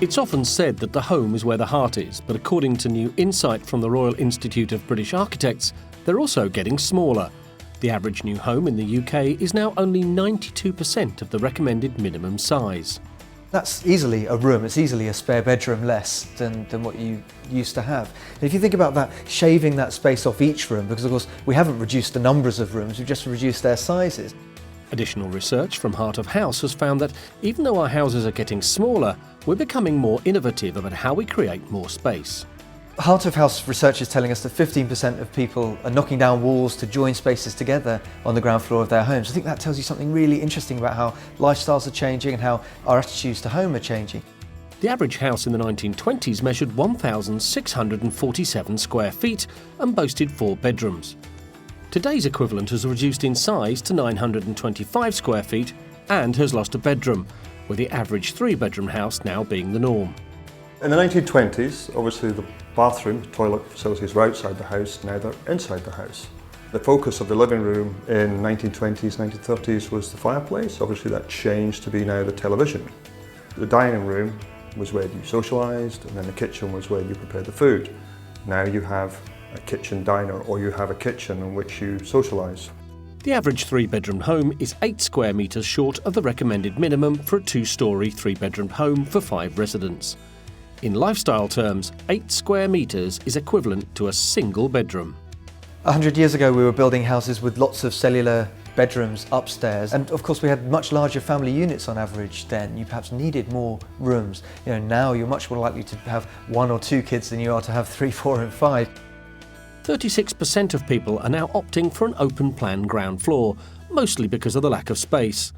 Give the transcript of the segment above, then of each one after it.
It's often said that the home is where the heart is, but according to new insight from the Royal Institute of British Architects, they're also getting smaller. The average new home in the UK is now only 92% of the recommended minimum size. That's easily a room, it's easily a spare bedroom less than what you used to have. And if you think about that, shaving that space off each room, because of course we haven't reduced the numbers of rooms, we've just reduced their sizes. Additional research from Heart of House has found that even though our houses are getting smaller, we're becoming more innovative about how we create more space. Heart of House research is telling us that 15% of people are knocking down walls to join spaces together on the ground floor of their homes. I think that tells you something really interesting about how lifestyles are changing and how our attitudes to home are changing. The average house in the 1920s measured 1,647 square feet and boasted 4 bedrooms. Today's equivalent has reduced in size to 925 square feet and has lost a bedroom, with the average 3-bedroom house now being the norm. In the 1920s, obviously the bathroom, toilet facilities were outside the house, now they're inside the house. The focus of the living room in 1920s, 1930s was the fireplace. Obviously that changed to be now the television. The dining room was where you socialised, and then the kitchen was where you prepared the food. Now you have a kitchen diner, or you have a kitchen in which you socialise. The average 3-bedroom home is 8 square metres short of the recommended minimum for a 2-storey 3-bedroom home for 5 residents. In lifestyle terms, 8 square metres is equivalent to a single bedroom. 100 years ago we were building houses with lots of cellular bedrooms upstairs, and of course we had much larger family units on average then. You perhaps needed more rooms. Now you're much more likely to have 1 or 2 kids than you are to have 3, 4 and 5. 36% of people are now opting for an open-plan ground floor, mostly because of the lack of space.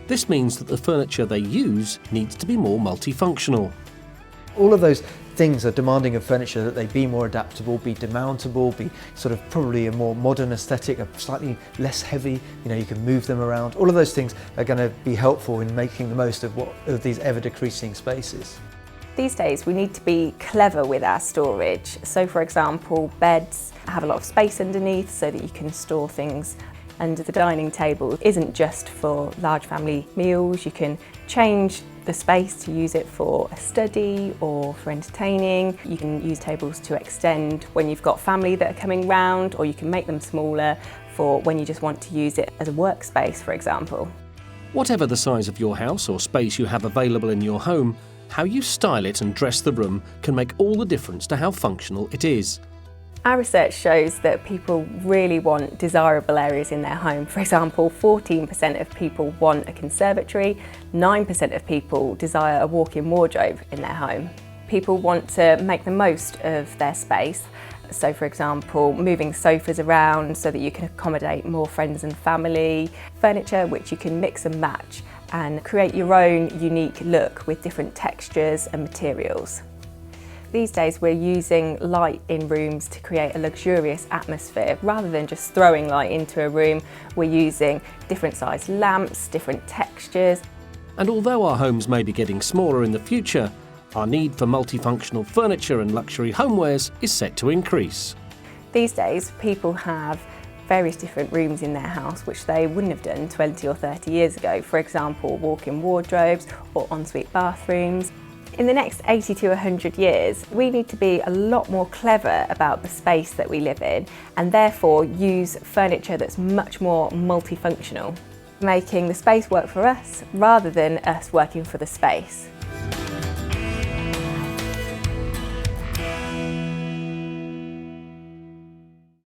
This means that the furniture they use needs to be more multifunctional. All of those things are demanding of furniture that they be more adaptable, be demountable, be sort of probably a more modern aesthetic, a slightly less heavy, you can move them around. All of those things are going to be helpful in making the most of these ever-decreasing spaces. These days we need to be clever with our storage. So for example, beds have a lot of space underneath so that you can store things under the dining table. It isn't just for large family meals. You can change the space to use it for a study or for entertaining. You can use tables to extend when you've got family that are coming round, or you can make them smaller for when you just want to use it as a workspace, for example. Whatever the size of your house or space you have available in your home, how you style it and dress the room can make all the difference to how functional it is. Our research shows that people really want desirable areas in their home. For example, 14% of people want a conservatory, 9% of people desire a walk-in wardrobe in their home. People want to make the most of their space. So for example, moving sofas around so that you can accommodate more friends and family, furniture which you can mix and match and create your own unique look with different textures and materials. These days we're using light in rooms to create a luxurious atmosphere. Rather than just throwing light into a room, we're using different sized lamps, different textures. And although our homes may be getting smaller in the future, our need for multifunctional furniture and luxury homewares is set to increase. These days people have various different rooms in their house which they wouldn't have done 20 or 30 years ago. For example, walk-in wardrobes or ensuite bathrooms. In the next 80 to 100 years, we need to be a lot more clever about the space that we live in and therefore use furniture that's much more multifunctional, making the space work for us rather than us working for the space.